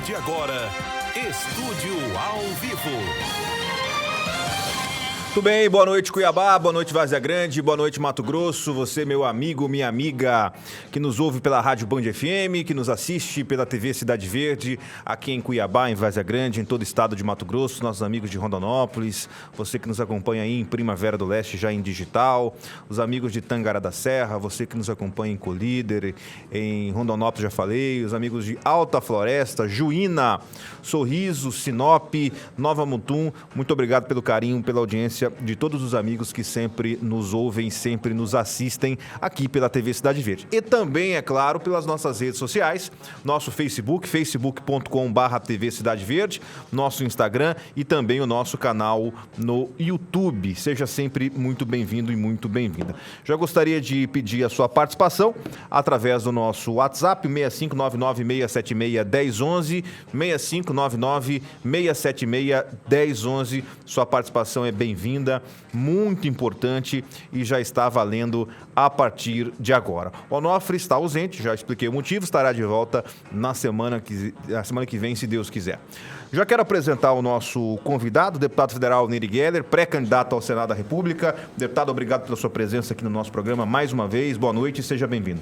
de agora, Estúdio ao Vivo. Tudo bem, boa noite Cuiabá, boa noite Várzea Grande, boa noite Mato Grosso, você meu amigo, minha amiga, que nos ouve pela Rádio Band FM, que nos assiste pela TV Cidade Verde, aqui em Cuiabá, em Várzea Grande, em todo o estado de Mato Grosso, nossos amigos de Rondonópolis, você que nos acompanha aí em Primavera do Leste, já em digital, os amigos de Tangará da Serra, você que nos acompanha em Colíder, em Rondonópolis já falei, os amigos de Alta Floresta, Juína, Sorriso, Sinop, Nova Mutum, muito obrigado pelo carinho, pela audiência de todos os amigos que sempre nos ouvem, sempre nos assistem aqui pela TV Cidade Verde. E também, é claro, pelas nossas redes sociais, nosso Facebook, facebook.com/TV Cidade Verde, nosso Instagram e também o nosso canal no YouTube. Seja sempre muito bem-vindo e muito bem-vinda. Já gostaria de pedir a sua participação através do nosso WhatsApp, 6599-676-1011, 6599-676-1011. Sua participação é bem-vinda, muito importante e já está valendo a partir de agora. O Onofre está ausente, já expliquei o motivo, estará de volta na semana que vem, se Deus quiser. Já quero apresentar o nosso convidado, o deputado federal Neri Geller, pré-candidato ao Senado da República. Deputado, obrigado pela sua presença aqui no nosso programa mais uma vez. Boa noite e seja bem-vindo.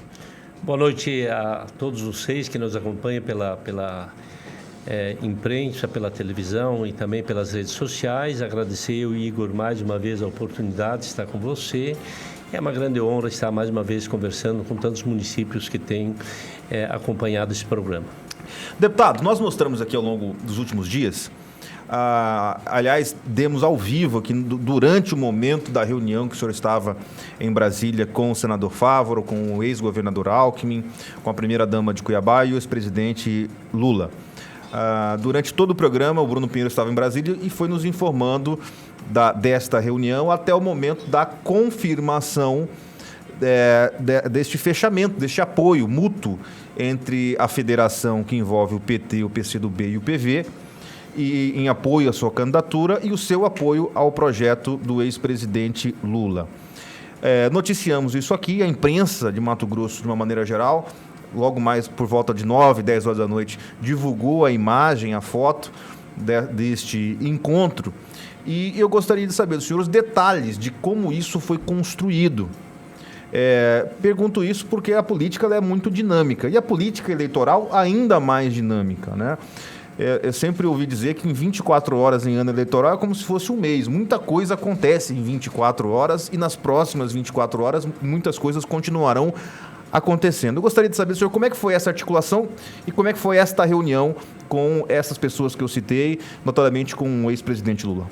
Boa noite a todos vocês que nos acompanham pela imprensa, pela televisão e também pelas redes sociais. Agradecer ao Igor mais uma vez a oportunidade de estar com você. É uma grande honra estar mais uma vez conversando com tantos municípios que têm acompanhado esse programa. Deputado, nós mostramos aqui ao longo dos últimos dias, aliás, demos ao vivo aqui durante o momento da reunião que o senhor estava em Brasília com o senador Fávaro, com o ex-governador Alckmin, com a primeira-dama de Cuiabá e o ex-presidente Lula. Durante todo o programa, o Bruno Pinheiro estava em Brasília e foi nos informando desta reunião até o momento da confirmação deste fechamento, deste apoio mútuo entre a federação que envolve o PT, o PCdoB e o PV, e em apoio à sua candidatura e o seu apoio ao projeto do ex-presidente Lula. Noticiamos isso aqui, a imprensa de Mato Grosso, de uma maneira geral, logo mais por volta de 9, 10 horas da noite, divulgou a imagem, a foto deste encontro. E eu gostaria de saber do senhor os detalhes de como isso foi construído. Pergunto isso porque a política ela é muito dinâmica e a política eleitoral ainda mais dinâmica, né? Eu sempre ouvi dizer que em 24 horas em ano eleitoral é como se fosse um mês. Muita coisa acontece em 24 horas e nas próximas 24 horas muitas coisas continuarão acontecendo. Eu gostaria de saber, senhor, como é que foi essa articulação e como é que foi esta reunião com essas pessoas que eu citei, notadamente com o ex-presidente Lula.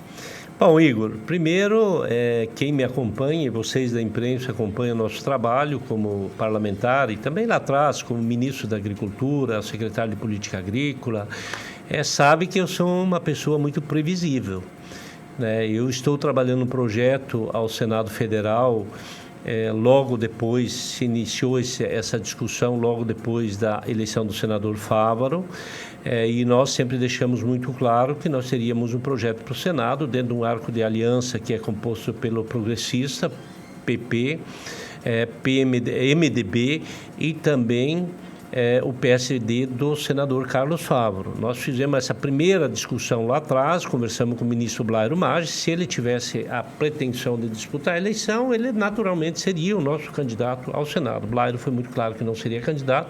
Bom, Igor, primeiro, quem me acompanha, vocês da imprensa acompanham o nosso trabalho como parlamentar e também lá atrás como ministro da Agricultura, secretário de Política Agrícola, sabe que eu sou uma pessoa muito previsível, né? Eu estou trabalhando um projeto ao Senado Federal. Logo depois se iniciou essa discussão, logo depois da eleição do senador Fávaro, e nós sempre deixamos muito claro que nós teríamos um projeto para o Senado, dentro de um arco de aliança que é composto pelo Progressista, PP, MDB e também o PSD do senador Carlos Fávaro. Nós fizemos essa primeira discussão lá atrás, conversamos com o ministro Blairo Maggi. Se ele tivesse a pretensão de disputar a eleição, ele naturalmente seria o nosso candidato ao Senado. Blairo foi muito claro que não seria candidato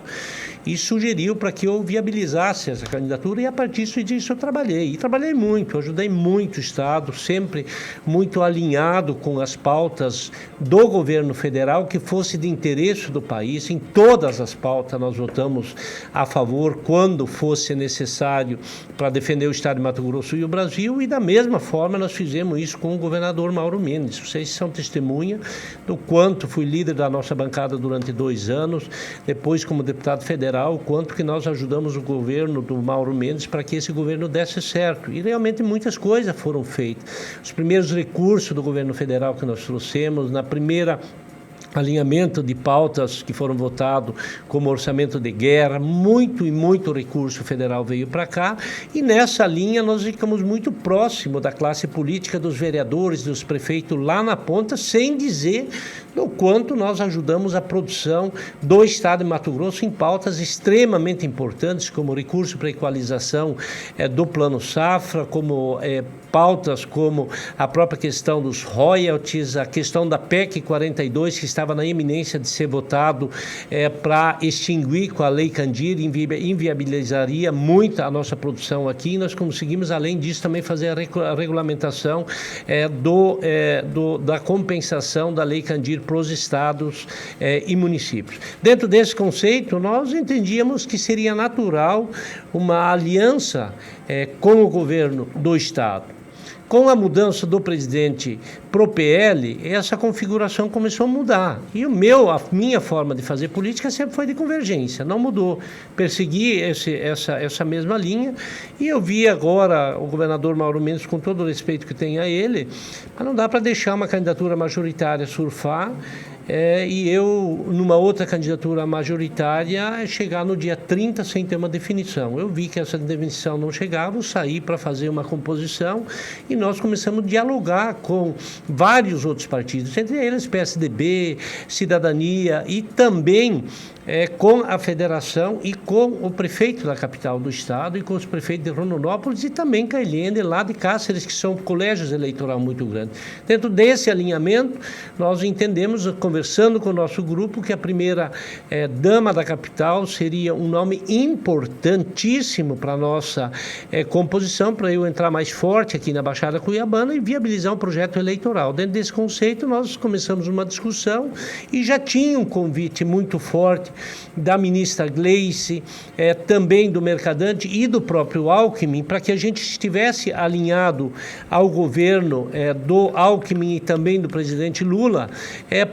e sugeriu para que eu viabilizasse essa candidatura e a partir disso eu trabalhei. E trabalhei muito, ajudei muito o Estado, sempre muito alinhado com as pautas do governo federal que fosse de interesse do país. Em todas as pautas nós votamos a favor quando fosse necessário para defender o Estado de Mato Grosso e o Brasil, e da mesma forma nós fizemos isso com o governador Mauro Mendes. Vocês são testemunha do quanto fui líder da nossa bancada durante 2 anos, depois como deputado federal, o quanto que nós ajudamos o governo do Mauro Mendes para que esse governo desse certo. E realmente muitas coisas foram feitas. Os primeiros recursos do governo federal que nós trouxemos, na primeira alinhamento de pautas que foram votados como orçamento de guerra, muito recurso federal veio para cá, e nessa linha nós ficamos muito próximo da classe política, dos vereadores, dos prefeitos lá na ponta, sem dizer o quanto nós ajudamos a produção do Estado de Mato Grosso em pautas extremamente importantes, como recurso para equalização do Plano Safra, como pautas como a própria questão dos royalties, a questão da PEC 42, que estava na iminência de ser votado para extinguir com a Lei Candir, inviabilizaria muito a nossa produção aqui, e nós conseguimos, além disso, também fazer a regulamentação da compensação da Lei Candir para os estados e municípios. Dentro desse conceito, nós entendíamos que seria natural uma aliança com o governo do estado. Com a mudança do presidente pro PL, essa configuração começou a mudar. E a minha forma de fazer política sempre foi de convergência, não mudou. Persegui essa mesma linha, e eu vi agora o governador Mauro Mendes, com todo o respeito que tem a ele, mas não dá para deixar uma candidatura majoritária surfar, e eu, numa outra candidatura majoritária, chegar no dia 30 sem ter uma definição. Eu vi que essa definição não chegava, eu saí para fazer uma composição, e nós começamos a dialogar com vários outros partidos, entre eles PSDB, Cidadania, e também com a federação e com o prefeito da capital do estado e com os prefeitos de Rondonópolis e também Cailhene, lá de Cáceres, que são colégios eleitorais muito grandes. Dentro desse alinhamento, nós entendemos, conversando com o nosso grupo, que a primeira dama da capital seria um nome importantíssimo para a nossa composição, para eu entrar mais forte aqui na Baixada Cuiabana e viabilizar um projeto eleitoral. Dentro desse conceito, nós começamos uma discussão e já tinha um convite muito forte da ministra Gleice, também do Mercadante e do próprio Alckmin, para que a gente estivesse alinhado ao governo do Alckmin e também do presidente Lula,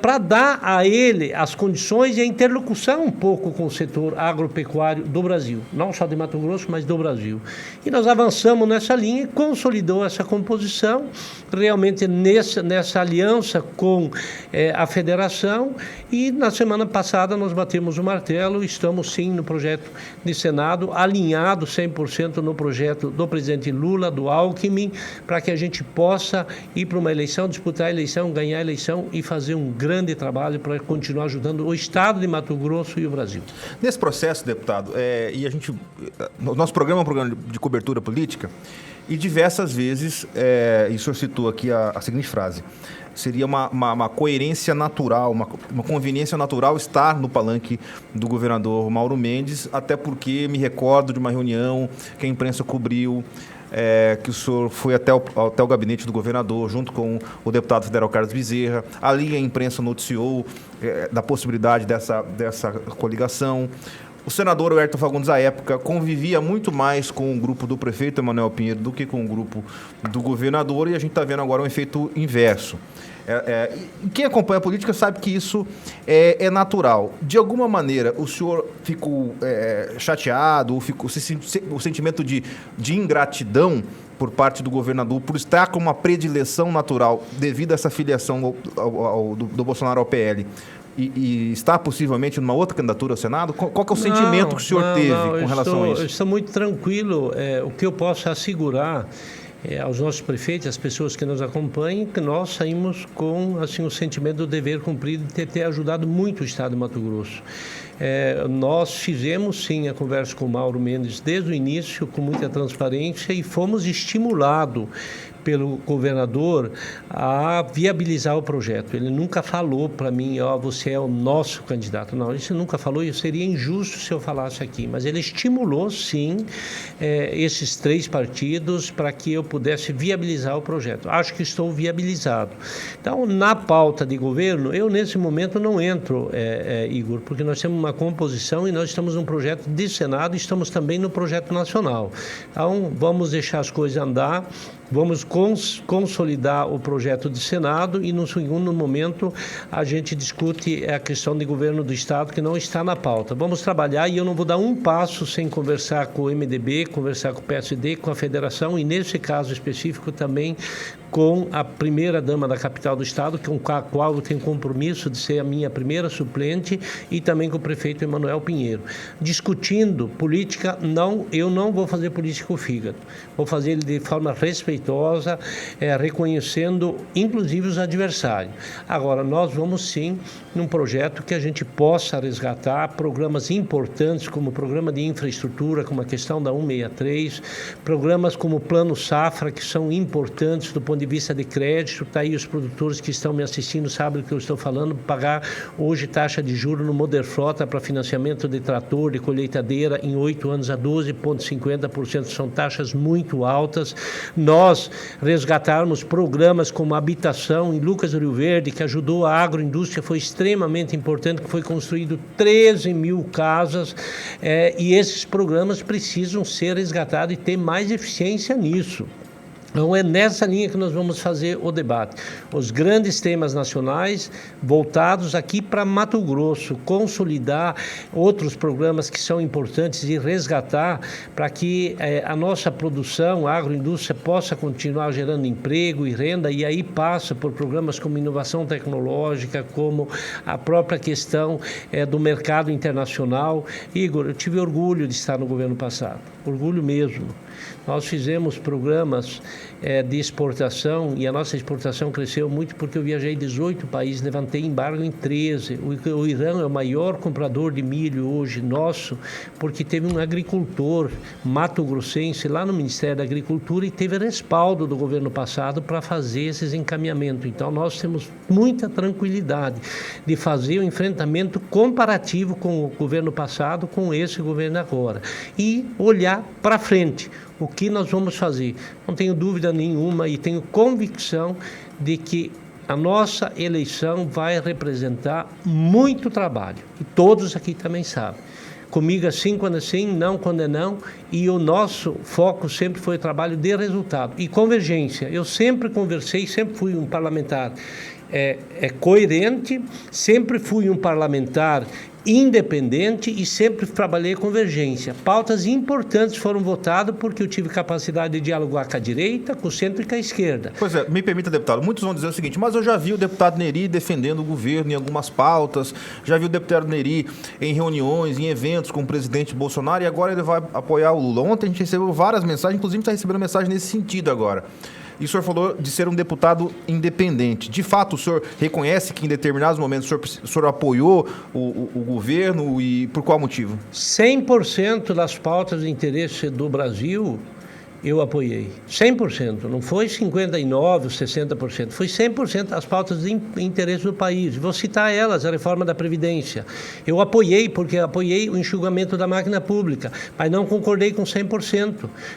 para dar a ele as condições e a interlocução um pouco com o setor agropecuário do Brasil, não só de Mato Grosso, mas do Brasil. E nós avançamos nessa linha e consolidou essa composição, realmente nessa aliança com a federação, e na semana passada nós batemos o martelo, estamos sim no projeto de Senado, alinhado 100% no projeto do presidente Lula, do Alckmin, para que a gente possa ir para uma eleição, disputar a eleição, ganhar a eleição e fazer um grande trabalho para continuar ajudando o estado de Mato Grosso e o Brasil. Nesse processo, deputado, o nosso programa é um programa de cobertura política, e diversas vezes, e o senhor citou aqui a seguinte frase: seria uma coerência natural, uma conveniência natural estar no palanque do governador Mauro Mendes, até porque me recordo de uma reunião que a imprensa cobriu, que o senhor foi até o gabinete do governador, junto com o deputado federal Carlos Bezerra. Ali a imprensa noticiou da possibilidade dessa coligação. O senador Airton Fagundes, à época, convivia muito mais com o grupo do prefeito Emanuel Pinheiro do que com o grupo do governador, e a gente está vendo agora um efeito inverso. Quem acompanha a política sabe que isso é natural. De alguma maneira, o senhor ficou chateado, ou ficou o sentimento de ingratidão por parte do governador por estar com uma predileção natural devido a essa filiação do Bolsonaro ao PL? E está possivelmente numa outra candidatura ao Senado? Qual que é o sentimento que o senhor teve com relação a isso? Eu estou muito tranquilo. O que eu posso assegurar aos nossos prefeitos, às pessoas que nos acompanham, que nós saímos com o sentimento do dever cumprido de ter ajudado muito o estado de Mato Grosso. Nós fizemos sim a conversa com o Mauro Mendes desde o início, com muita transparência, e fomos estimulados pelo governador a viabilizar o projeto. Ele nunca falou para mim, você é o nosso candidato. Não, isso nunca falou, e seria injusto se eu falasse aqui. Mas ele estimulou, sim, esses 3 partidos para que eu pudesse viabilizar o projeto. Acho que estou viabilizado. Então, na pauta de governo, eu nesse momento não entro, Igor, porque nós temos uma composição e nós estamos num projeto de Senado e estamos também no projeto nacional. Então, vamos deixar as coisas andar. Vamos consolidar o projeto de Senado e, no segundo momento, a gente discute a questão de governo do Estado, que não está na pauta. Vamos trabalhar, e eu não vou dar um passo sem conversar com o MDB, conversar com o PSD, com a Federação e, nesse caso específico, também com a primeira-dama da capital do estado, com a qual eu tenho compromisso de ser a minha primeira suplente, e também com o prefeito Emanuel Pinheiro. Discutindo política, eu não vou fazer política com o fígado. Vou fazer ele de forma respeitosa, reconhecendo inclusive os adversários. Agora, nós vamos sim num projeto que a gente possa resgatar programas importantes, como o programa de infraestrutura, como a questão da 163, programas como o Plano Safra, que são importantes do ponto de vista de crédito. Está aí, os produtores que estão me assistindo sabem do que eu estou falando. Pagar hoje taxa de juros no Moderfrota para financiamento de trator, de colheitadeira, em 8 anos a 12,50%, são taxas muito altas. Nós resgatarmos programas como habitação em Lucas do Rio Verde, que ajudou a agroindústria, foi extremamente importante, que foi construído 13 mil casas, e esses programas precisam ser resgatados e ter mais eficiência nisso. Então, é nessa linha que nós vamos fazer o debate. Os grandes temas nacionais voltados aqui para Mato Grosso, consolidar outros programas que são importantes e resgatar para que a nossa produção, a agroindústria, possa continuar gerando emprego e renda, e aí passa por programas como inovação tecnológica, como a própria questão do mercado internacional. Igor, eu tive orgulho de estar no governo passado, orgulho mesmo. Nós fizemos programas de exportação, e a nossa exportação cresceu muito porque eu viajei 18 países, levantei embargo em 13. O Irã é o maior comprador de milho hoje nosso, porque teve um agricultor mato-grossense lá no Ministério da Agricultura e teve respaldo do governo passado para fazer esses encaminhamentos. Então, nós temos muita tranquilidade de fazer o enfrentamento comparativo com o governo passado, com esse governo agora, e olhar para frente. O que nós vamos fazer? Não tenho dúvida nenhuma e tenho convicção de que a nossa eleição vai representar muito trabalho. E todos aqui também sabem. Comigo assim quando é sim, não quando é não. E o nosso foco sempre foi trabalho de resultado. E convergência. Eu sempre conversei, sempre fui um parlamentar coerente, sempre fui um parlamentar independente e sempre trabalhei convergência. Pautas importantes foram votadas porque eu tive capacidade de dialogar com a direita, com o centro e com a esquerda. Pois é, me permita, deputado, muitos vão dizer o seguinte, mas eu já vi o deputado Neri defendendo o governo em algumas pautas, já vi o deputado Neri em reuniões, em eventos com o presidente Bolsonaro, e agora ele vai apoiar o Lula. Ontem a gente recebeu várias mensagens, inclusive está recebendo mensagem nesse sentido agora. E o senhor falou de ser um deputado independente. De fato, o senhor reconhece que em determinados momentos o senhor apoiou o governo, e por qual motivo? 100% das pautas de interesse do Brasil eu apoiei. 100%. Não foi 59% ou 60%. Foi 100% das pautas de interesse do país. Vou citar elas, a reforma da Previdência. Eu apoiei porque apoiei o enxugamento da máquina pública, mas não concordei com 100%.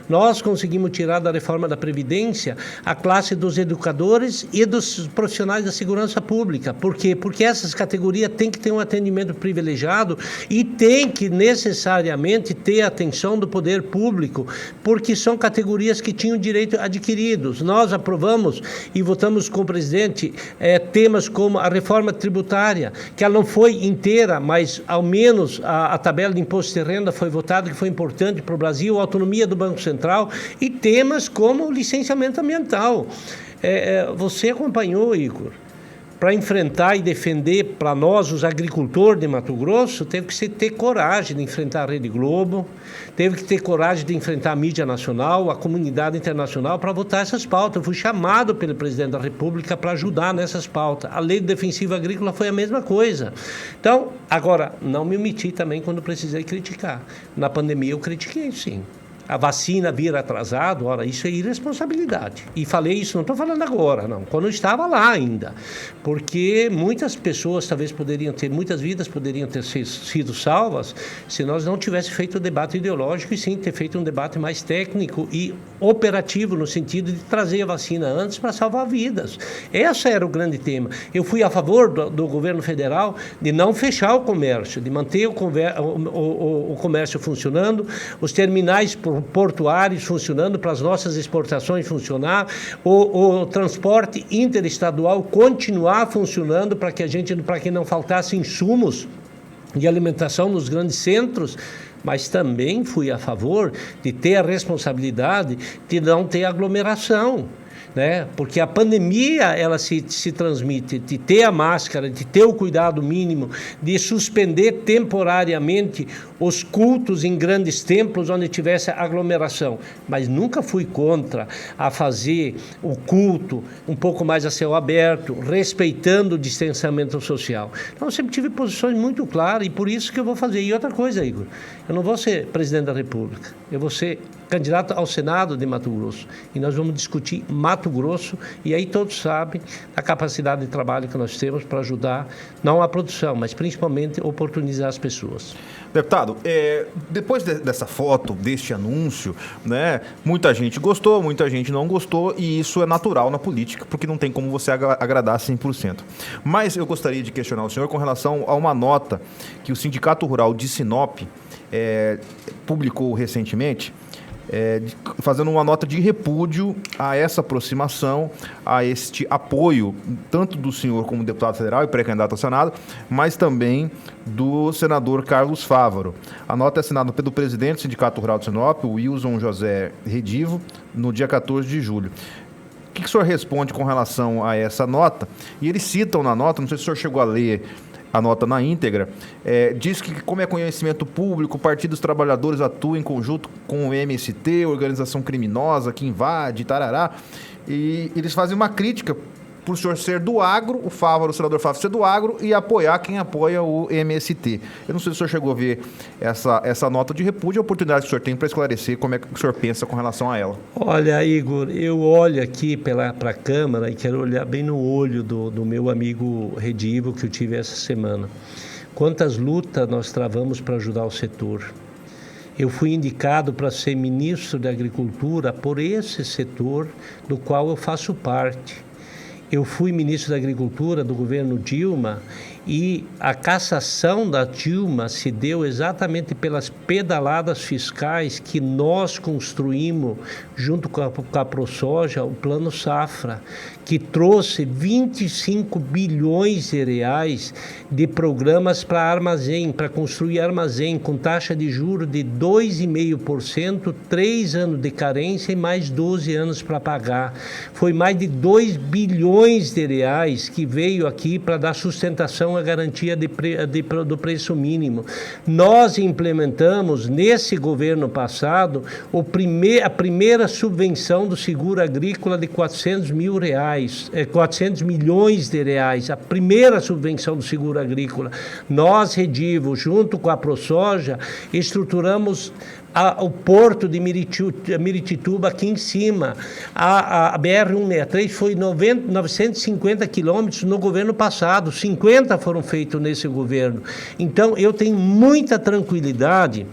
Nós conseguimos tirar da reforma da Previdência a classe dos educadores e dos profissionais da segurança pública. Por quê? Porque essas categorias têm que ter um atendimento privilegiado e têm que necessariamente ter a atenção do poder público, porque são categorias que tinham direito adquiridos. Nós aprovamos e votamos com o presidente temas como a reforma tributária, que ela não foi inteira, mas ao menos a tabela de imposto de renda foi votada, que foi importante para o Brasil, a autonomia do Banco Central, e temas como o licenciamento ambiental. Você acompanhou, Igor? Para enfrentar e defender para nós, os agricultores de Mato Grosso, teve que ter coragem de enfrentar a Rede Globo, teve que ter coragem de enfrentar a mídia nacional, a comunidade internacional, para votar essas pautas. Eu fui chamado pelo presidente da República para ajudar nessas pautas. A lei defensiva agrícola foi a mesma coisa. Então, agora, não me omiti também quando precisei criticar. Na pandemia eu critiquei, sim. A vacina vir atrasado, ora, isso é irresponsabilidade. E falei isso, não estou falando agora, não, quando eu estava lá ainda. Porque muitas pessoas muitas vidas poderiam ter sido salvas se nós não tivéssemos feito o debate ideológico e sim ter feito um debate mais técnico e operativo, no sentido de trazer a vacina antes para salvar vidas. Esse era o grande tema. Eu fui a favor do governo federal de não fechar o comércio, de manter o comércio funcionando, os terminais portuários funcionando para as nossas exportações funcionar, o transporte interestadual continuar funcionando para que não faltasse insumos de alimentação nos grandes centros, mas também fui a favor de ter a responsabilidade de não ter aglomeração. né? Porque a pandemia, ela se transmite de ter a máscara, de ter o cuidado mínimo, de suspender temporariamente os cultos em grandes templos onde tivesse aglomeração. Mas nunca fui contra a fazer o culto um pouco mais a céu aberto, respeitando o distanciamento social. Então, eu sempre tive posições muito claras e por isso que eu vou fazer. E outra coisa, Igor, eu não vou ser presidente da República, eu vou ser candidato ao Senado de Mato Grosso. E nós vamos discutir Mato Grosso, e aí todos sabem a capacidade de trabalho que nós temos para ajudar, não a produção, mas principalmente oportunizar as pessoas. Deputado, depois dessa foto, deste anúncio, né, muita gente gostou, muita gente não gostou, e isso é natural na política, porque não tem como você agradar 100%. Mas eu gostaria de questionar o senhor com relação a uma nota que o Sindicato Rural de Sinop publicou recentemente, fazendo uma nota de repúdio a essa aproximação, a este apoio, tanto do senhor como deputado federal e pré-candidato ao Senado, mas também do senador Carlos Fávaro. A nota é assinada pelo presidente do Sindicato Rural de Sinop, o Wilson José Redivo, no dia 14 de julho. O que o senhor responde com relação a essa nota? E eles citam na nota, não sei se o senhor chegou a ler a nota na íntegra, diz que, como é conhecimento público, o Partido dos Trabalhadores atua em conjunto com o MST, organização criminosa que invade, tarará, e eles fazem uma crítica por o senhor ser do agro, o senador Fávaro ser do agro, e apoiar quem apoia o MST. Eu não sei se o senhor chegou a ver essa nota de repúdio, a oportunidade que o senhor tem para esclarecer como é que o senhor pensa com relação a ela. Olha, Igor, eu olho aqui para a Câmara e quero olhar bem no olho do meu amigo Redivo, que eu tive essa semana. Quantas lutas nós travamos para ajudar o setor. Eu fui indicado para ser ministro da Agricultura por esse setor do qual eu faço parte. Eu fui ministro da Agricultura do governo Dilma e a cassação da Dilma se deu exatamente pelas pedaladas fiscais que nós construímos junto com a ProSoja, o Plano Safra, que trouxe 25 bilhões de reais de programas para armazém, para construir armazém com taxa de juros de 2,5%, 3 anos de carência e mais 12 anos para pagar. Foi mais de 2 bilhões de reais que veio aqui para dar sustentação à garantia do preço mínimo. Nós implementamos, nesse governo passado, a primeira subvenção do seguro agrícola de 400 milhões de reais, a primeira subvenção do seguro agrícola. Nós, Redivo, junto com a ProSoja, estruturamos o porto de Miritituba aqui em cima. A BR-163 foi 950 quilômetros no governo passado, 50 foram feitos nesse governo. Então, eu tenho muita tranquilidade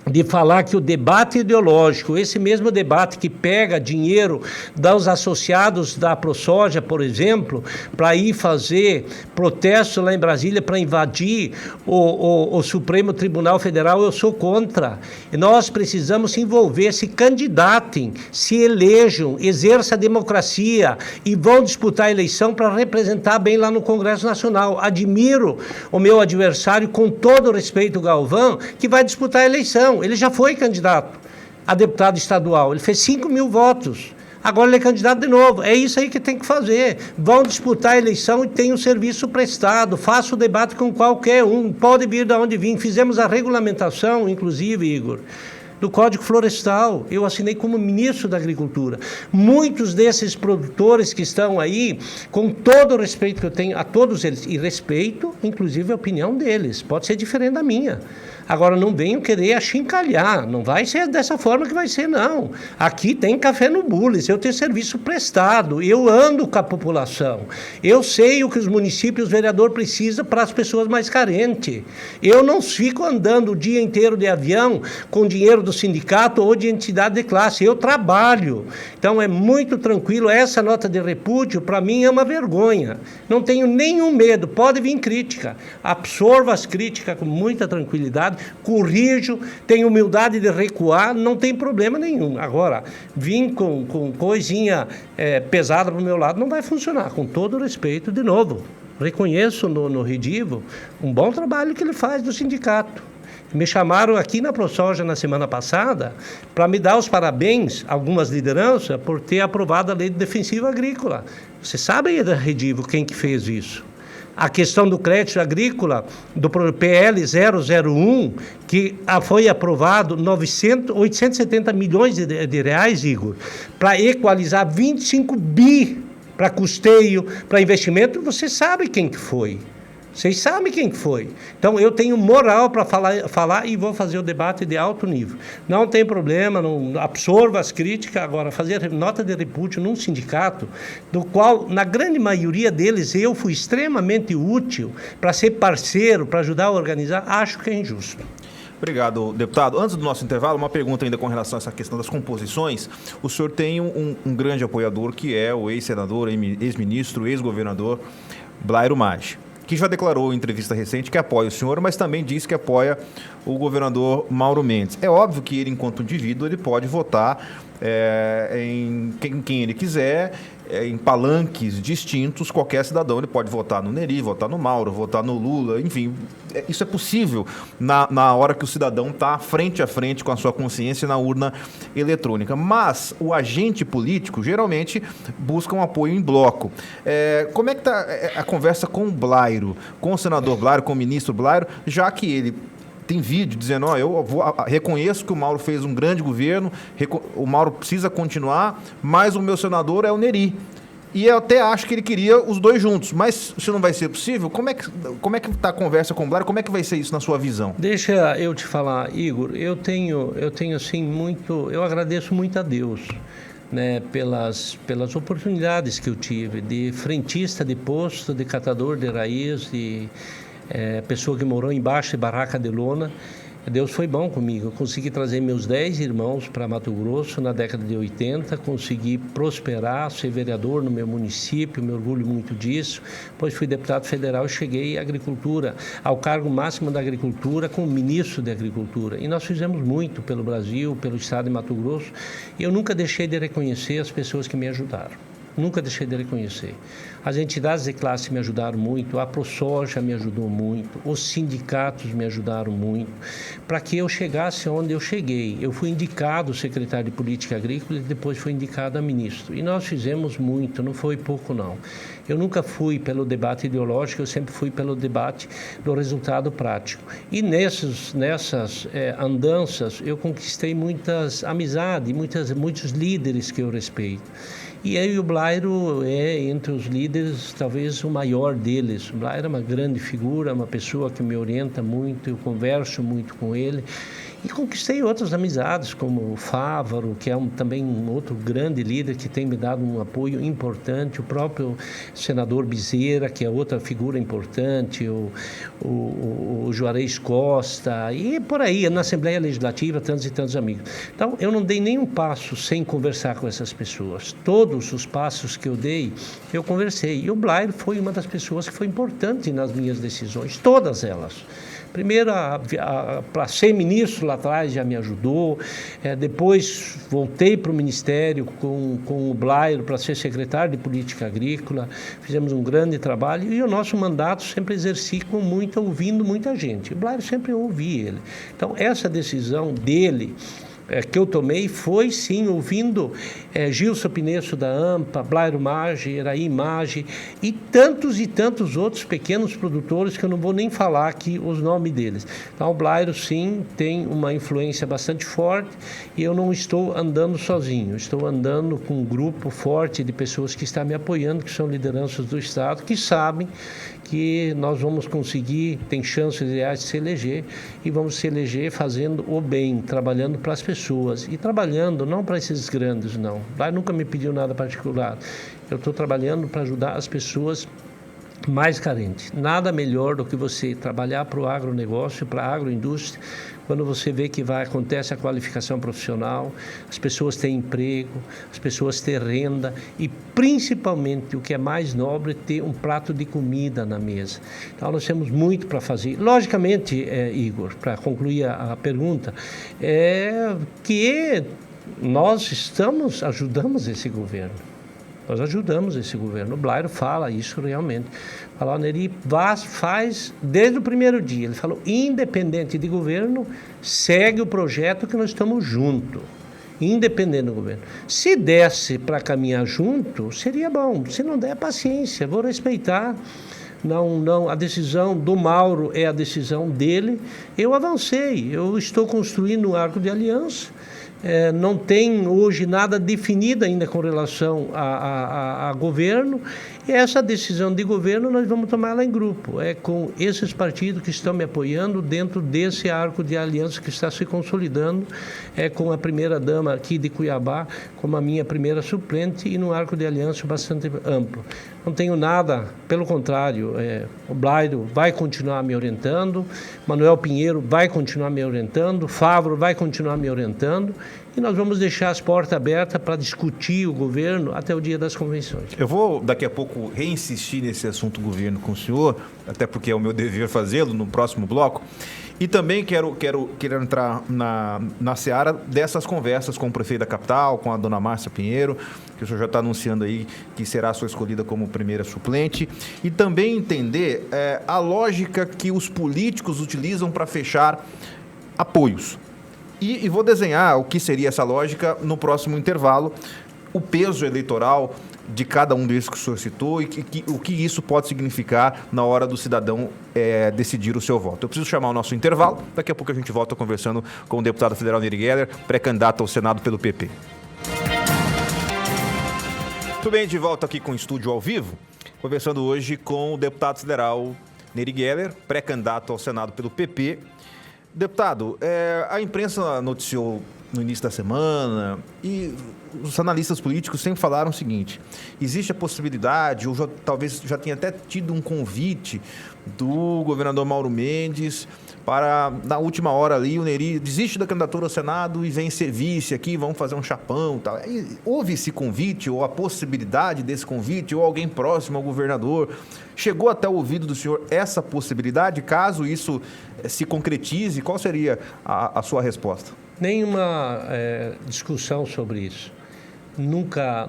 de falar que o debate ideológico, esse mesmo debate que pega dinheiro dos associados da ProSoja, por exemplo, para ir fazer protesto lá em Brasília para invadir o Supremo Tribunal Federal, eu sou contra. Nós precisamos se envolver, se candidatem, se elejam, exerçam a democracia e vão disputar a eleição para representar bem lá no Congresso Nacional. Admiro o meu adversário, com todo o respeito, Galvão, que vai disputar a eleição. Ele já foi candidato a deputado estadual, ele fez 5 mil votos, agora ele é candidato de novo. É isso aí que tem que fazer. Vão disputar a eleição e tem um serviço prestado, faça o debate com qualquer um, pode vir de onde vir. Fizemos a regulamentação, inclusive, Igor, do Código Florestal. Eu assinei como ministro da Agricultura. Muitos desses produtores que estão aí, com todo o respeito que eu tenho a todos eles, e respeito, inclusive, a opinião deles, pode ser diferente da minha. Agora, não venham querer achincalhar, não vai ser dessa forma que vai ser, não. Aqui tem café no Bullis, eu tenho serviço prestado, eu ando com a população, eu sei o que os municípios, o vereador precisa para as pessoas mais carentes. Eu não fico andando o dia inteiro de avião com dinheiro do sindicato ou de entidade de classe, eu trabalho. Então, é muito tranquilo. Essa nota de repúdio, para mim, é uma vergonha. Não tenho nenhum medo, pode vir crítica, absorva as críticas com muita tranquilidade, corrijo, tenho humildade de recuar, não tem problema nenhum. Agora, vir com coisinha pesada para o meu lado não vai funcionar, com todo o respeito, de novo. Reconheço no Redivo um bom trabalho que ele faz do sindicato. Me chamaram aqui na ProSoja na semana passada para me dar os parabéns, algumas lideranças, por ter aprovado a lei de defensiva agrícola. Você sabe, Redivo, quem que fez isso? A questão do crédito agrícola, do PL 001, que foi aprovado 870 milhões de reais, Igor, para equalizar 25 bi para custeio, para investimento. Você sabe quem que foi. Vocês sabem quem foi. Então, eu tenho moral para falar e vou fazer o debate de alto nível. Não tem problema, não absorva as críticas. Agora, fazer nota de repúdio num sindicato, do qual, na grande maioria deles, eu fui extremamente útil para ser parceiro, para ajudar a organizar, acho que é injusto. Obrigado, deputado. Antes do nosso intervalo, uma pergunta ainda com relação a essa questão das composições. O senhor tem um grande apoiador, que é o ex-senador, ex-ministro, ex-governador Blairo Maggi, que já declarou em entrevista recente que apoia o senhor, mas também disse que apoia o governador Mauro Mendes. É óbvio que ele, enquanto indivíduo, ele pode votar em quem ele quiser, em palanques distintos. Qualquer cidadão ele pode votar no Nery, votar no Mauro, votar no Lula, enfim. Isso é possível na hora que o cidadão está frente a frente com a sua consciência na urna eletrônica. Mas o agente político geralmente busca um apoio em bloco. Como é que está a conversa com o Blairo, com o senador Blairo, com o ministro Blairo, já que ele tem vídeo dizendo, eu reconheço que o Mauro fez um grande governo, o Mauro precisa continuar, mas o meu senador é o Nery. E eu até acho que ele queria os dois juntos, mas se não vai ser possível, como é que está a conversa com o Blairo? Como é que vai ser isso na sua visão? Deixa eu te falar, Igor, eu tenho assim eu agradeço muito a Deus, né, pelas oportunidades que eu tive de frentista de posto, de catador de raiz, de pessoa que morou embaixo de barraca de lona. Deus foi bom comigo. Eu consegui trazer meus 10 irmãos para Mato Grosso na década de 80, consegui prosperar, ser vereador no meu município, me orgulho muito disso. Depois fui deputado federal e cheguei à agricultura, ao cargo máximo da agricultura, como ministro da agricultura. E nós fizemos muito pelo Brasil, pelo estado de Mato Grosso, e eu nunca deixei de reconhecer as pessoas que me ajudaram. Nunca deixei de reconhecer. As entidades de classe me ajudaram muito, a ProSoja me ajudou muito, os sindicatos me ajudaram muito, para que eu chegasse onde eu cheguei. Eu fui indicado secretário de Política Agrícola e depois fui indicado a ministro. E nós fizemos muito, não foi pouco não. Eu nunca fui pelo debate ideológico, eu sempre fui pelo debate do resultado prático. E nessas andanças eu conquistei muitas amizades, muitos líderes que eu respeito. E aí o Blairo é, entre os líderes, talvez o maior deles. O Blairo é uma grande figura, uma pessoa que me orienta muito, eu converso muito com ele. E conquistei outras amizades, como o Fávaro, que é também um outro grande líder que tem me dado um apoio importante, o próprio senador Bezerra, que é outra figura importante, o Juarez Costa, e por aí, na Assembleia Legislativa, tantos e tantos amigos. Então, eu não dei nenhum passo sem conversar com essas pessoas. Todos os passos que eu dei, eu conversei. E o Blairo foi uma das pessoas que foi importante nas minhas decisões, todas elas. Primeiro, para ser ministro lá atrás já me ajudou, depois voltei para o Ministério com o Blairo para ser secretário de Política Agrícola, fizemos um grande trabalho e o nosso mandato sempre exerci ouvindo muita gente. O Blairo sempre ouvi ele. Então, essa decisão dele, que eu tomei foi sim ouvindo Gilson Pinesso da AMPA, Blairo Maggi, Eraí Maggi e tantos outros pequenos produtores que eu não vou nem falar aqui os nomes deles. Então o Blairo sim tem uma influência bastante forte e eu não estou andando sozinho, estou andando com um grupo forte de pessoas que estão me apoiando, que são lideranças do Estado, que sabem que nós vamos conseguir, tem chances reais de se eleger e vamos se eleger fazendo o bem, trabalhando para as pessoas e trabalhando não para esses grandes, não. Lá nunca me pediu nada particular. Eu estou trabalhando para ajudar as pessoas mais carentes. Nada melhor do que você trabalhar para o agronegócio, para a agroindústria, quando você vê que acontece a qualificação profissional, as pessoas têm emprego, as pessoas têm renda e, principalmente, o que é mais nobre, ter um prato de comida na mesa. Então, nós temos muito para fazer. Logicamente, Igor, para concluir a pergunta, que nós ajudamos esse governo. Nós ajudamos esse governo. O Blairo fala isso realmente. Fala, o Neri faz desde o primeiro dia. Ele falou, independente de governo, segue o projeto que nós estamos juntos. Independente do governo. Se desse para caminhar junto, seria bom. Se não der, paciência, vou respeitar. Não, a decisão do Mauro é a decisão dele. Eu avancei, eu estou construindo um arco de aliança. Não tem hoje nada definido ainda com relação a governo. E essa decisão de governo nós vamos tomar ela em grupo. É com esses partidos que estão me apoiando dentro desse arco de aliança que está se consolidando. É com a primeira-dama aqui de Cuiabá, como a minha primeira suplente, e num arco de aliança bastante amplo. Não tenho nada, pelo contrário, o Blairo vai continuar me orientando, Manuel Pinheiro vai continuar me orientando, Favro vai continuar me orientando, e nós vamos deixar as portas abertas para discutir o governo até o dia das convenções. Eu vou, daqui a pouco, reinsistir nesse assunto governo com o senhor, até porque é o meu dever fazê-lo no próximo bloco. E também quero entrar na seara dessas conversas com o prefeito da capital, com a dona Márcia Pinheiro, que o senhor já está anunciando aí que será a sua escolhida como primeira suplente, e também entender a lógica que os políticos utilizam para fechar apoios. E vou desenhar o que seria essa lógica no próximo intervalo, o peso eleitoral de cada um desses que o senhor citou e o que isso pode significar na hora do cidadão decidir o seu voto. Eu preciso chamar o nosso intervalo, daqui a pouco a gente volta conversando com o deputado federal Neri Geller, pré-candidato ao Senado pelo PP. Muito bem, de volta aqui com o Estúdio ao Vivo, conversando hoje com o deputado federal Neri Geller, pré-candidato ao Senado pelo PP. Deputado, a imprensa noticiou no início da semana e os analistas políticos sempre falaram o seguinte: existe a possibilidade, ou talvez já tenha até tido um convite do governador Mauro Mendes para, na última hora ali, o Neri desiste da candidatura ao Senado e vem servir-se aqui, vamos fazer um chapão e tal. Houve esse convite, ou a possibilidade desse convite, ou alguém próximo ao governador? Chegou até o ouvido do senhor essa possibilidade? Caso isso se concretize, qual seria a sua resposta? Nenhuma discussão sobre isso. Nunca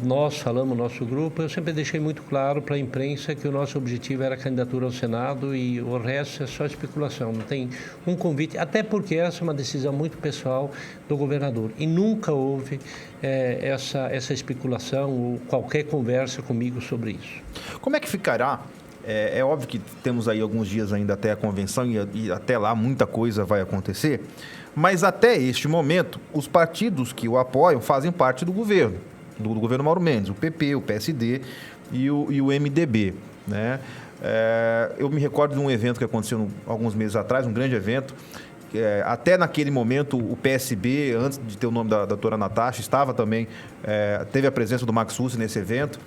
nós falamos, nosso grupo, eu sempre deixei muito claro para a imprensa que o nosso objetivo era a candidatura ao Senado e o resto é só especulação, não tem um convite, até porque essa é uma decisão muito pessoal do governador e nunca houve essa especulação ou qualquer conversa comigo sobre isso. Como é que ficará? É óbvio que temos aí alguns dias ainda até a convenção e até lá muita coisa vai acontecer, mas até este momento, os partidos que o apoiam fazem parte do governo Mauro Mendes, o PP, o PSD e o MDB, né? Eu me recordo de um evento que aconteceu alguns meses atrás, um grande evento, até naquele momento o PSB, antes de ter o nome da doutora Natasha, estava também, teve a presença do Max Sussi nesse evento.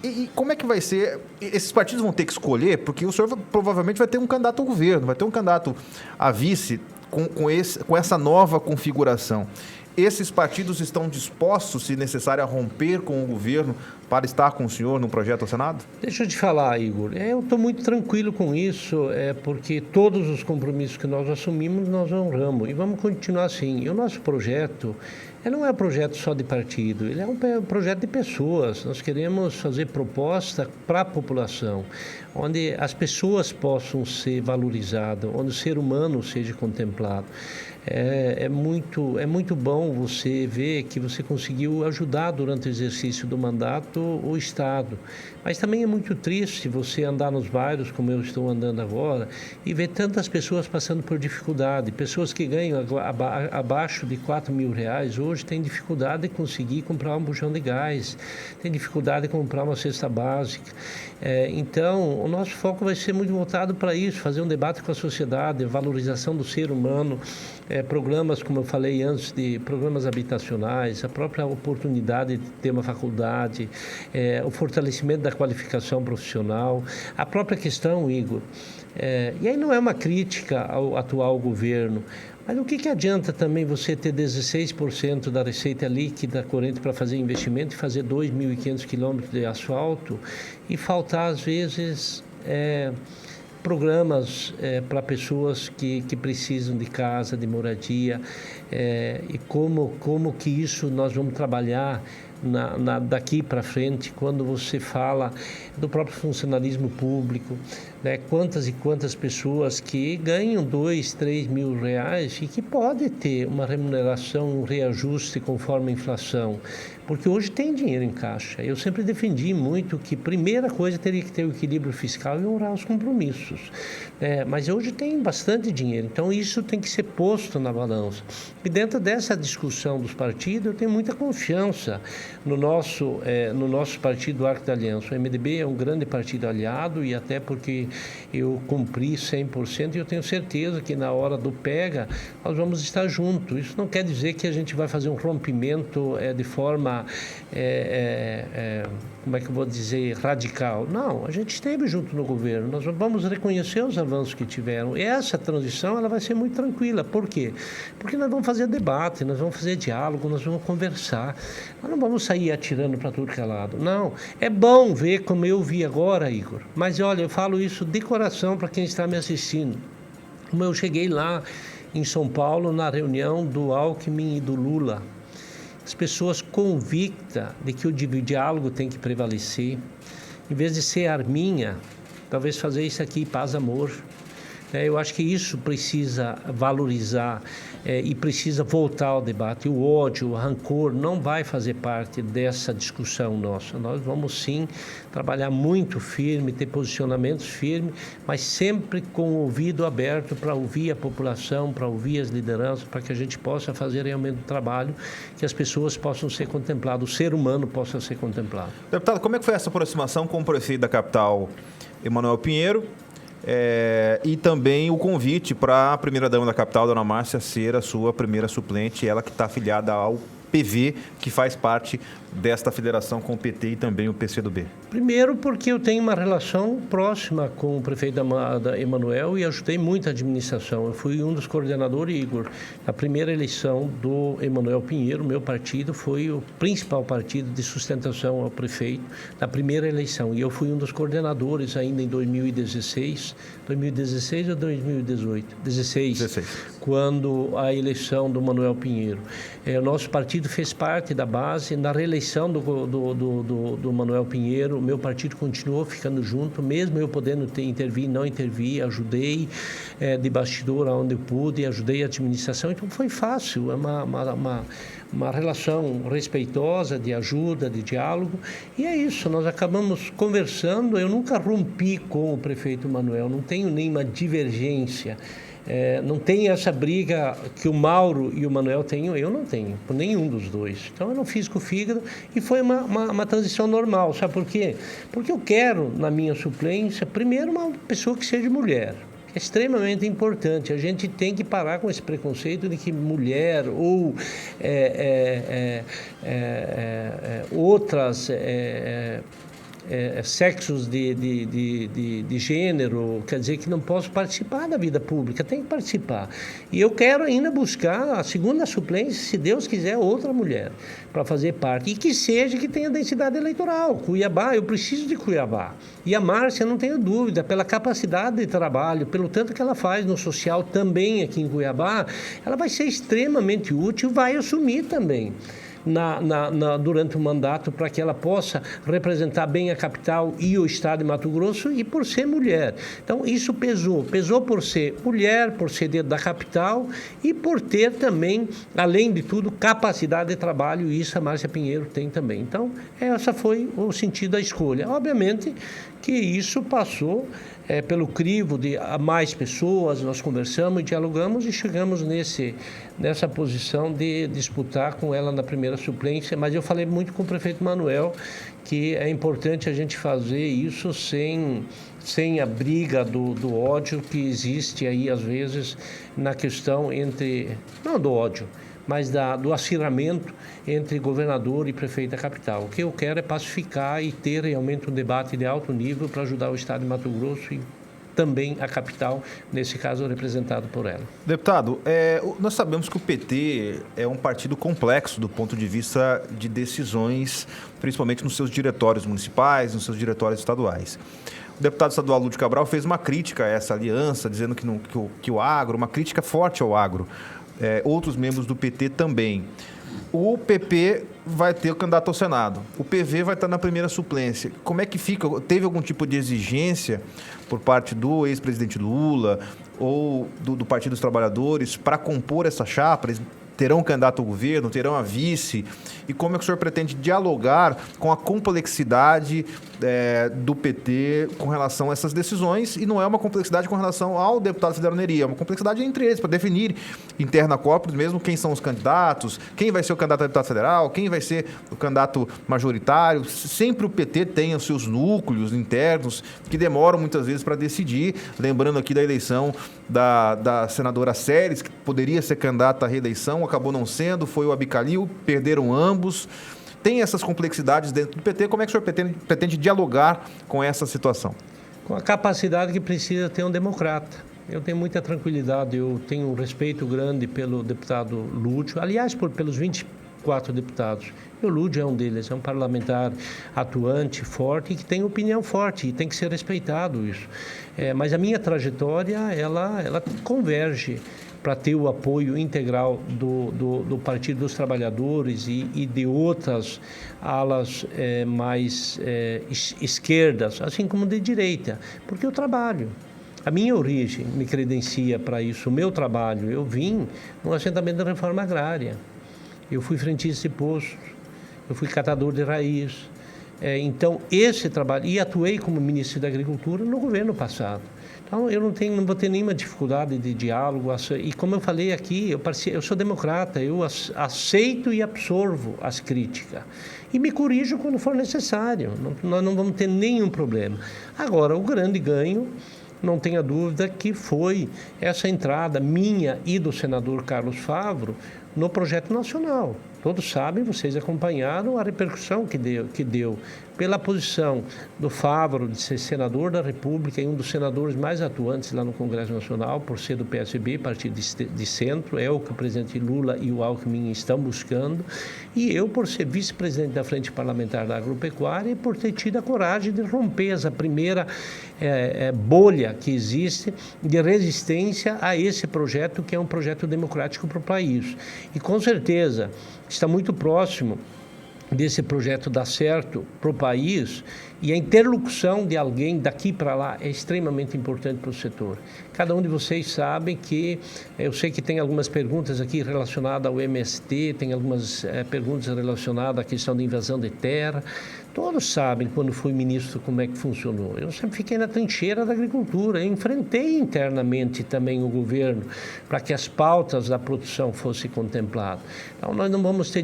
E como é que vai ser? Esses partidos vão ter que escolher, porque o senhor provavelmente vai ter um candidato ao governo, vai ter um candidato a vice com essa nova configuração. Esses partidos estão dispostos, se necessário, a romper com o governo para estar com o senhor no projeto ao Senado? Deixa eu te falar, Igor. Eu estou muito tranquilo com isso, porque todos os compromissos que nós assumimos, nós honramos. E vamos continuar assim. E o nosso projeto não é um projeto só de partido, ele é um projeto de pessoas. Nós queremos fazer proposta para a população, onde as pessoas possam ser valorizadas, onde o ser humano seja contemplado. É muito bom você ver que você conseguiu ajudar durante o exercício do mandato o Estado. Mas também é muito triste você andar nos bairros, como eu estou andando agora, e ver tantas pessoas passando por dificuldade. Pessoas que ganham abaixo de R$4.000 hoje têm dificuldade de conseguir comprar um bujão de gás, têm dificuldade de comprar uma cesta básica. Então, o nosso foco vai ser muito voltado para isso, fazer um debate com a sociedade, valorização do ser humano, programas, como eu falei antes, de programas habitacionais, a própria oportunidade de ter uma faculdade, o fortalecimento da qualificação profissional, a própria questão, Igor. E aí não é uma crítica ao atual governo, mas o que adianta também você ter 16% da receita líquida corrente para fazer investimento e fazer 2.500 quilômetros de asfalto e faltar, às vezes, programas para pessoas que precisam de casa, de moradia, e como que isso nós vamos trabalhar daqui para frente, quando você fala do próprio funcionalismo público, né? Quantas e quantas pessoas que ganham 2, 3 mil reais e que pode ter uma remuneração, um reajuste conforme a inflação, porque hoje tem dinheiro em caixa. Eu sempre defendi muito que primeira coisa teria que ter o equilíbrio fiscal e honrar os compromissos, mas hoje tem bastante dinheiro, então isso tem que ser posto na balança. E dentro dessa discussão dos partidos, eu tenho muita confiança no nosso partido Arco da Aliança. O MDB é um grande partido aliado e até porque eu cumpri 100% e eu tenho certeza que na hora do pega nós vamos estar juntos. Isso não quer dizer que a gente vai fazer um rompimento de forma, como é que eu vou dizer, radical. Não, a gente esteve junto no governo, nós vamos reconhecer os avanços que tiveram. E essa transição ela vai ser muito tranquila. Por quê? Porque nós vamos fazer debate, nós vamos fazer diálogo, nós vamos conversar. Nós não vamos sair atirando para tudo que é lado. Não, é bom ver como eu vi agora, Igor. Mas olha, eu falo isso de coração para quem está me assistindo. Como eu cheguei lá em São Paulo na reunião do Alckmin e do Lula, as pessoas convictas de que o diálogo tem que prevalecer, em vez de ser arminha, talvez fazer isso aqui, paz, amor. Eu acho que isso precisa valorizar e precisa voltar ao debate. O ódio, o rancor não vai fazer parte dessa discussão nossa. Nós vamos sim trabalhar muito firme, ter posicionamentos firmes, mas sempre com o ouvido aberto para ouvir a população, para ouvir as lideranças, para que a gente possa fazer realmente um trabalho que as pessoas possam ser contempladas, o ser humano possa ser contemplado. Deputado, como é que foi essa aproximação com o prefeito da capital, Emanuel Pinheiro? E também o convite para a primeira-dama da capital, Dona Márcia, ser a sua primeira suplente, ela que está afiliada ao PV, que faz parte desta federação com o PT e também o PCdoB. Primeiro porque eu tenho uma relação próxima com o prefeito Emanuel e ajudei muito a administração. Eu fui um dos coordenadores, Igor. Na primeira eleição do Emanuel Pinheiro, meu partido foi o principal partido de sustentação ao prefeito na primeira eleição. E eu fui um dos coordenadores ainda em 2016 ou 2018? 16. Quando a eleição do Emanuel Pinheiro. O nosso partido fez parte da base. Na reeleição do Emanuel Pinheiro, o meu partido continuou ficando junto, mesmo eu podendo intervir, não intervir, ajudei de bastidor onde eu pude, ajudei a administração, então foi fácil, é uma relação respeitosa, de ajuda, de diálogo, e é isso, nós acabamos conversando. Eu nunca rompi com o prefeito Emanuel, não tenho nenhuma divergência. Não tem essa briga que o Mauro e o Manuel têm, eu não tenho, por nenhum dos dois. Então eu não fiz com o fígado e foi uma transição normal. Sabe por quê? Porque eu quero, na minha suplência, primeiro uma pessoa que seja mulher. É extremamente importante. A gente tem que parar com esse preconceito de que mulher ou outras sexos de gênero, quer dizer que não posso participar da vida pública, tem que participar. E eu quero ainda buscar a segunda suplência, se Deus quiser, outra mulher, para fazer parte. E que tenha densidade eleitoral. Cuiabá, eu preciso de Cuiabá. E a Márcia, não tenho dúvida, pela capacidade de trabalho, pelo tanto que ela faz no social também aqui em Cuiabá, ela vai ser extremamente útil, vai assumir também durante o mandato, para que ela possa representar bem a capital e o estado de Mato Grosso, e por ser mulher. Então isso pesou por ser mulher, por ser dentro da capital e por ter também, além de tudo, capacidade de trabalho, e isso a Márcia Pinheiro tem também. Então essa foi o sentido da escolha. Obviamente que isso passou pelo crivo de mais pessoas, nós conversamos, dialogamos e chegamos nessa posição de disputar com ela na primeira suplência, mas eu falei muito com o prefeito Manuel que é importante a gente fazer isso sem a briga do ódio que existe aí às vezes na questão não do ódio, mas do acirramento entre governador e prefeito da capital. O que eu quero é pacificar e ter realmente um debate de alto nível para ajudar o estado de Mato Grosso e também a capital, nesse caso representado por ela. Deputado, nós sabemos que o PT é um partido complexo do ponto de vista de decisões, principalmente nos seus diretórios municipais, nos seus diretórios estaduais. O deputado estadual Lúdio Cabral fez uma crítica a essa aliança, dizendo que o agro, uma crítica forte ao agro. Outros membros do PT também. o PP vai ter o candidato ao Senado. O PV vai estar na primeira suplência. Como é que fica? Teve algum tipo de exigência por parte do ex-presidente Lula ou do Partido dos Trabalhadores para compor essa chapa? Eles terão um candidato ao governo, terão a vice? E como é que o senhor pretende dialogar com a complexidade do PT com relação a essas decisões? E não é uma complexidade com relação ao deputado Fidel Neri, é uma complexidade entre eles, para definir interna corpus mesmo quem são os candidatos, quem vai ser o candidato a deputado federal, quem vai ser o candidato majoritário. Sempre o PT tem os seus núcleos internos que demoram muitas vezes para decidir. Lembrando aqui da eleição da senadora Séries, que poderia ser candidata à reeleição, acabou não sendo, foi o Abicalil, perderam ambos. Tem essas complexidades dentro do PT. Como é que o senhor pretende dialogar com essa situação? Com a capacidade que precisa ter um democrata. Eu tenho muita tranquilidade, eu tenho um respeito grande pelo deputado Lúcio, aliás, pelos 24 deputados. E o Lúcio é um deles, é um parlamentar atuante, forte, e que tem opinião forte, e tem que ser respeitado isso. Mas a minha trajetória, ela converge para ter o apoio integral do Partido dos Trabalhadores e de outras alas mais esquerdas, assim como de direita, porque eu trabalho. A minha origem me credencia para isso, o meu trabalho. Eu vim no assentamento da reforma agrária, eu fui frentista de postos, eu fui catador de raiz. Então, esse trabalho, e atuei como ministro da Agricultura no governo passado. Então, eu não vou ter nenhuma dificuldade de diálogo. E como eu falei aqui, eu sou democrata, eu aceito e absorvo as críticas. E me corrijo quando for necessário, nós não vamos ter nenhum problema. Agora, o grande ganho, não tenha dúvida, que foi essa entrada minha e do senador Carlos Favro no projeto nacional. Todos sabem, vocês acompanharam a repercussão que deu pela posição do Favro de ser senador da República e um dos senadores mais atuantes lá no Congresso Nacional, por ser do PSB, partido de centro, é o que o presidente Lula e o Alckmin estão buscando, e eu por ser vice-presidente da Frente Parlamentar da Agropecuária e por ter tido a coragem de romper essa primeira bolha que existe de resistência a esse projeto, que é um projeto democrático para o país. E com certeza está muito próximo desse projeto dar certo para o país, e a interlocução de alguém daqui para lá é extremamente importante para o setor. Cada um de vocês sabe que, eu sei que tem algumas perguntas aqui relacionadas ao MST, tem algumas perguntas relacionadas à questão de invasão de terra. Todos sabem, quando fui ministro, como é que funcionou. Eu sempre fiquei na trincheira da agricultura, eu enfrentei internamente também o governo para que as pautas da produção fossem contempladas. Então, nós não vamos ter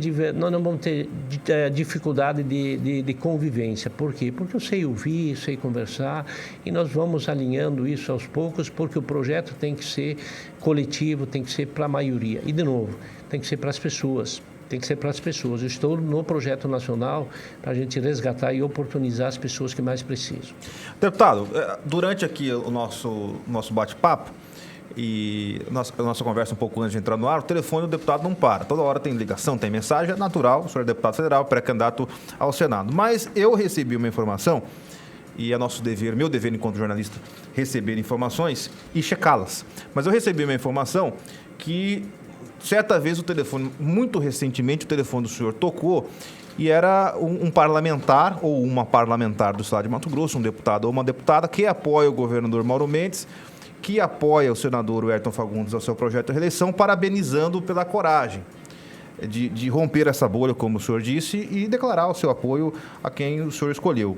dificuldade de convivência. Por quê? Porque eu sei ouvir, sei conversar, e nós vamos alinhando isso aos poucos, porque o projeto tem que ser coletivo, tem que ser para a maioria. E, de novo, tem que ser para as pessoas. Tem que ser para as pessoas. Eu estou no projeto nacional para a gente resgatar e oportunizar as pessoas que mais precisam. Deputado, durante aqui o nosso bate-papo e a nossa conversa um pouco antes de entrar no ar, o telefone do deputado não para. Toda hora tem ligação, tem mensagem, é natural, o senhor é deputado federal, pré-candidato ao Senado. Mas eu recebi uma informação, e é nosso dever, meu dever enquanto jornalista, receber informações e checá-las. Mas eu recebi uma informação que certa vez muito recentemente, o telefone do senhor tocou e era um parlamentar ou uma parlamentar do estado de Mato Grosso, um deputado ou uma deputada que apoia o governador Mauro Mendes, que apoia o senador Ayrton Fagundes ao seu projeto de reeleição, parabenizando pela coragem de romper essa bolha, como o senhor disse, e declarar o seu apoio a quem o senhor escolheu.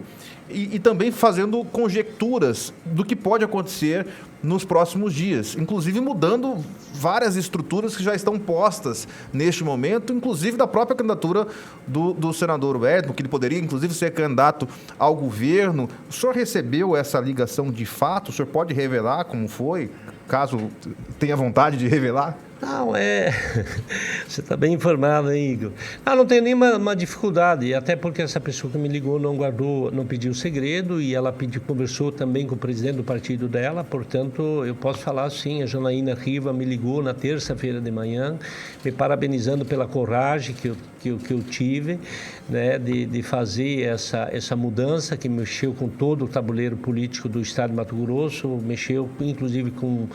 E também fazendo conjecturas do que pode acontecer nos próximos dias, inclusive mudando várias estruturas que já estão postas neste momento, inclusive da própria candidatura do senador Ayrton, que ele poderia, inclusive, ser candidato ao governo. O senhor recebeu essa ligação de fato? O senhor pode revelar como foi, caso tenha vontade de revelar? Não, você está bem informado, hein, Igor? Não tenho nenhuma dificuldade, até porque essa pessoa que me ligou não pediu segredo, e ela conversou também com o presidente do partido dela, portanto, eu posso falar sim. A Janaína Riva me ligou na terça-feira de manhã, me parabenizando pela coragem que que eu tive, né, de fazer essa mudança que mexeu com todo o tabuleiro político do estado de Mato Grosso, mexeu inclusive com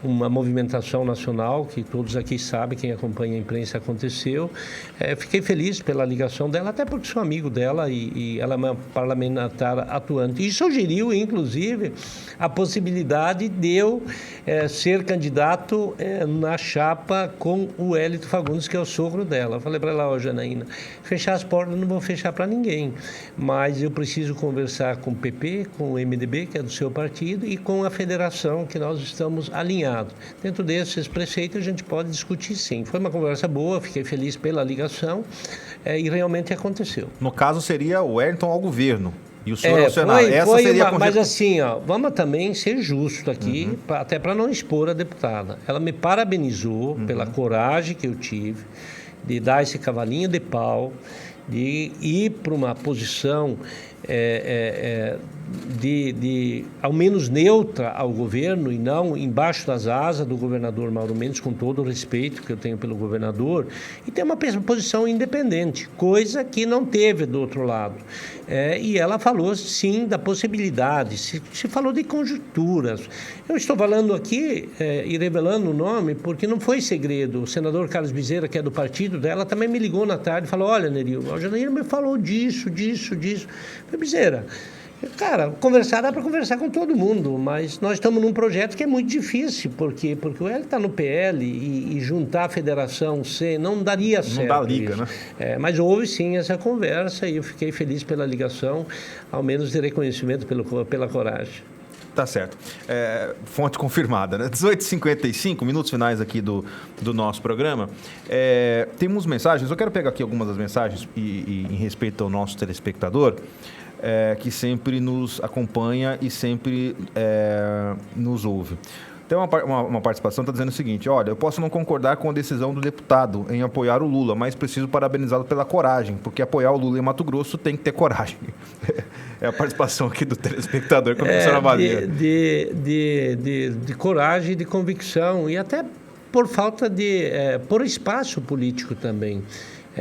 uma movimentação nacional, que todos aqui sabem, quem acompanha a imprensa aconteceu. Fiquei feliz pela ligação dela, até porque sou amigo dela e ela é uma parlamentar atuante. E sugeriu, inclusive, a possibilidade de eu ser candidato na chapa com o Hélito Fagundes, que é o sogro dela. Eu falei para ela: Janaína, fechar as portas não vou fechar para ninguém, mas eu preciso conversar com o PP, com o MDB, que é do seu partido, e com a federação, que nós estamos alinhados. Dentro desses preceitos a gente pode discutir, sim. Foi uma conversa boa, fiquei feliz pela ligação e realmente aconteceu. No caso seria o Wellington ao governo. E o senhor ao Senado. Essa seria mas assim, vamos também ser justo aqui, até para não expor a deputada. Ela me parabenizou pela coragem que eu tive de dar esse cavalinho de pau, de ir para uma posição de ao menos neutra ao governo e não embaixo das asas do governador Mauro Mendes, com todo o respeito que eu tenho pelo governador, e ter uma posição independente, coisa que não teve do outro lado. E ela falou, sim, da possibilidade, se falou de conjunturas. Eu estou falando aqui e revelando o nome porque não foi segredo. O senador Carlos Bezerra, que é do partido dela, também me ligou na tarde e falou: olha, Nerio, a Janaína me falou disso. Falei: Bezerra, cara, dá para conversar com todo mundo, mas nós estamos num projeto que é muito difícil, porque o L está no PL e juntar a federação não daria certo. Não dá liga, isso, né? Mas houve sim essa conversa e eu fiquei feliz pela ligação, ao menos de reconhecimento pela coragem. Tá certo. Fonte confirmada, né? 18h55, minutos finais aqui do nosso programa. Temos mensagens, eu quero pegar aqui algumas das mensagens e em respeito ao nosso telespectador, que sempre nos acompanha e sempre nos ouve. Tem uma participação que está dizendo o seguinte: olha, eu posso não concordar com a decisão do deputado em apoiar o Lula, mas preciso parabenizá-lo pela coragem, porque apoiar o Lula em Mato Grosso tem que ter coragem. É a participação aqui do telespectador, como a senhora avalia. De coragem e de convicção, e até por falta por espaço político também.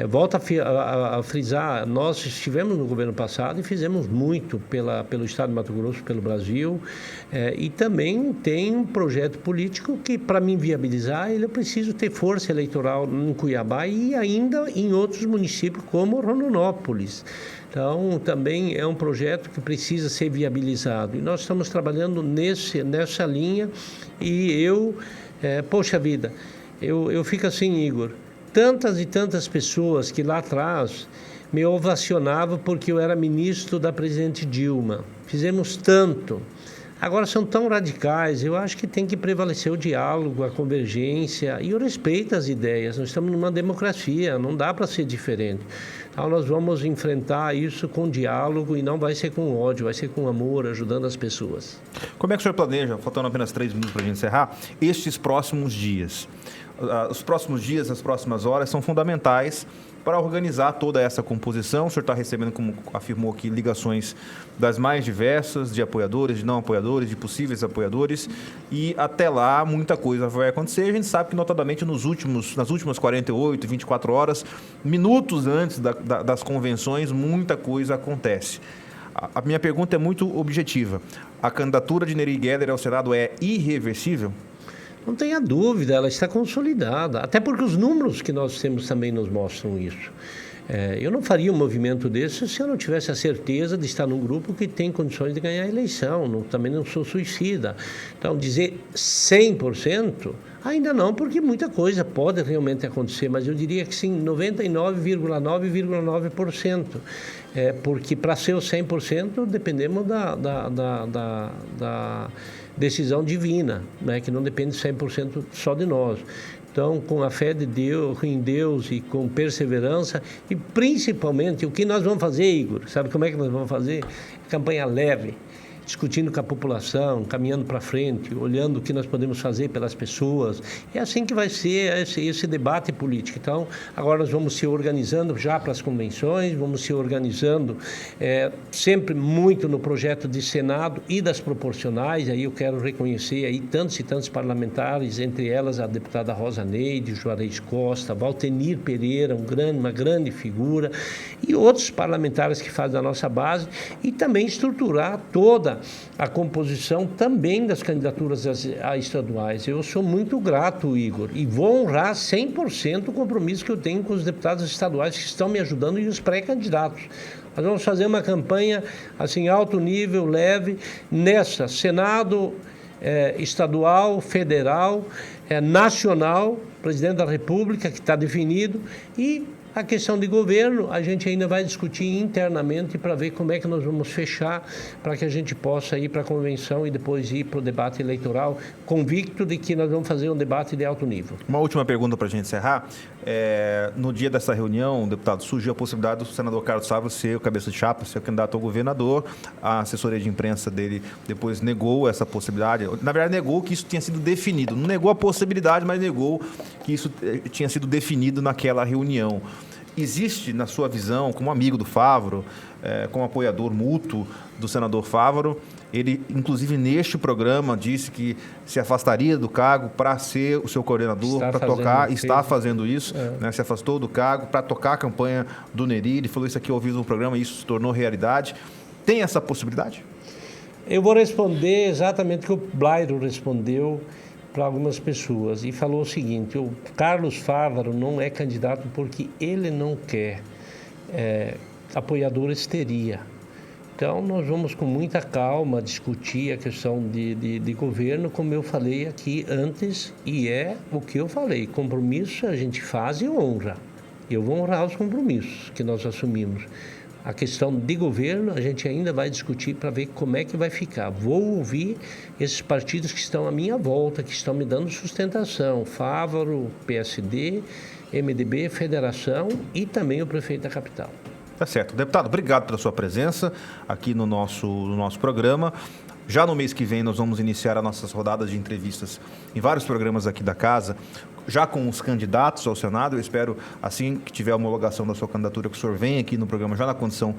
Volto a frisar, nós estivemos no governo passado e fizemos muito pelo estado de Mato Grosso, pelo Brasil, e também tem um projeto político que, para me viabilizar, eu preciso ter força eleitoral em Cuiabá e ainda em outros municípios como Rondonópolis. Então, também é um projeto que precisa ser viabilizado. E nós estamos trabalhando nessa linha e poxa vida, eu fico assim, Igor. Tantas e tantas pessoas que lá atrás me ovacionavam porque eu era ministro da presidente Dilma. Fizemos tanto. Agora são tão radicais. Eu acho que tem que prevalecer o diálogo, a convergência e o respeito às ideias. Nós estamos numa democracia, não dá para ser diferente. Então nós vamos enfrentar isso com diálogo e não vai ser com ódio, vai ser com amor, ajudando as pessoas. Como é que o senhor planeja, faltando apenas 3 minutos para a gente encerrar, estes próximos dias? Os próximos dias, as próximas horas são fundamentais para organizar toda essa composição. O senhor está recebendo, como afirmou aqui, ligações das mais diversas, de apoiadores, de não apoiadores, de possíveis apoiadores, e até lá muita coisa vai acontecer. A gente sabe que, notadamente, nas últimas 48, 24 horas, minutos antes das convenções, muita coisa acontece. A minha pergunta é muito objetiva. A candidatura de Nery Geller ao Senado é irreversível? Não tenha dúvida, ela está consolidada, até porque os números que nós temos também nos mostram isso. Eu não faria um movimento desse se eu não tivesse a certeza de estar num grupo que tem condições de ganhar a eleição. Também não sou suicida. Então, dizer 100%, ainda não, porque muita coisa pode realmente acontecer, mas eu diria que sim, 99,9%. Porque para ser o 100% dependemos da decisão divina, né, que não depende 100% só de nós. Então, com a fé de Deus, em Deus e com perseverança, e principalmente o que nós vamos fazer, Igor, sabe como é que nós vamos fazer? Campanha leve. discutindo com a população, caminhando para frente, olhando o que nós podemos fazer pelas pessoas. É assim que vai ser esse debate político. Então, agora nós vamos se organizando já para as convenções, vamos se organizando sempre muito no projeto de Senado e das proporcionais. Aí eu quero reconhecer aí tantos e tantos parlamentares, entre elas a deputada Rosa Neide, Juarez Costa, Valtenir Pereira, uma grande figura, e outros parlamentares que fazem a nossa base, e também estruturar toda a composição também das candidaturas a estaduais. Eu sou muito grato, Igor, e vou honrar 100% o compromisso que eu tenho com os deputados estaduais que estão me ajudando e os pré-candidatos. Nós vamos fazer uma campanha assim, alto nível, leve, nessa Senado estadual, federal, nacional, presidente da República, que está definido, e a questão de governo, a gente ainda vai discutir internamente para ver como é que nós vamos fechar para que a gente possa ir para a convenção e depois ir para o debate eleitoral, convicto de que nós vamos fazer um debate de alto nível. Uma última pergunta para a gente encerrar. No dia dessa reunião, deputado, surgiu a possibilidade do senador Carlos Fávaro ser o cabeça de chapa, ser o candidato ao governador. A assessoria de imprensa dele depois negou essa possibilidade. Na verdade, negou que isso tinha sido definido. Não negou a possibilidade, mas negou que isso tinha sido definido naquela reunião. Existe, na sua visão, como amigo do Fávaro, como apoiador mútuo do senador Fávaro, ele, inclusive, neste programa, disse que se afastaria do cargo para ser o seu coordenador, para tocar, está fazendo isso, né, se afastou do cargo para tocar a campanha do Nery. Ele falou isso aqui ao vivo no programa e isso se tornou realidade. Tem essa possibilidade? Eu vou responder exatamente o que o Blairo respondeu para algumas pessoas e falou o seguinte: o Carlos Fávaro não é candidato porque ele não quer, apoiadores teria. Então nós vamos com muita calma discutir a questão de governo, como eu falei aqui antes, e é o que eu falei: compromisso a gente faz e honra. Eu vou honrar os compromissos que nós assumimos. A questão de governo, a gente ainda vai discutir para ver como é que vai ficar. Vou ouvir esses partidos que estão à minha volta, que estão me dando sustentação. Fávaro, PSD, MDB, Federação e também o prefeito da capital. Tá certo. Deputado, obrigado pela sua presença aqui no nosso programa. Já no mês que vem nós vamos iniciar as nossas rodadas de entrevistas em vários programas aqui da casa, já com os candidatos ao Senado. Eu espero, assim que tiver a homologação da sua candidatura, que o senhor venha aqui no programa já na condição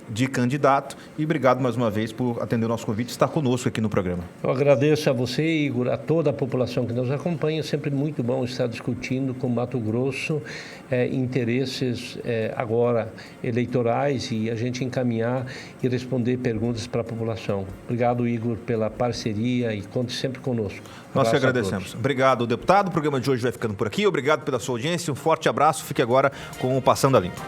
de candidato. E obrigado mais uma vez por atender o nosso convite e estar conosco aqui no programa. Eu agradeço a você, Igor, a toda a população que nos acompanha. É sempre muito bom estar discutindo com Mato Grosso interesses agora eleitorais e a gente encaminhar e responder perguntas para a população. Obrigado, Igor, pela parceria e conte sempre conosco. Nós que agradecemos. Obrigado, deputado. O programa de hoje vai ficando por aqui. Obrigado pela sua audiência. Um forte abraço. Fique agora com o Passando a Limpo.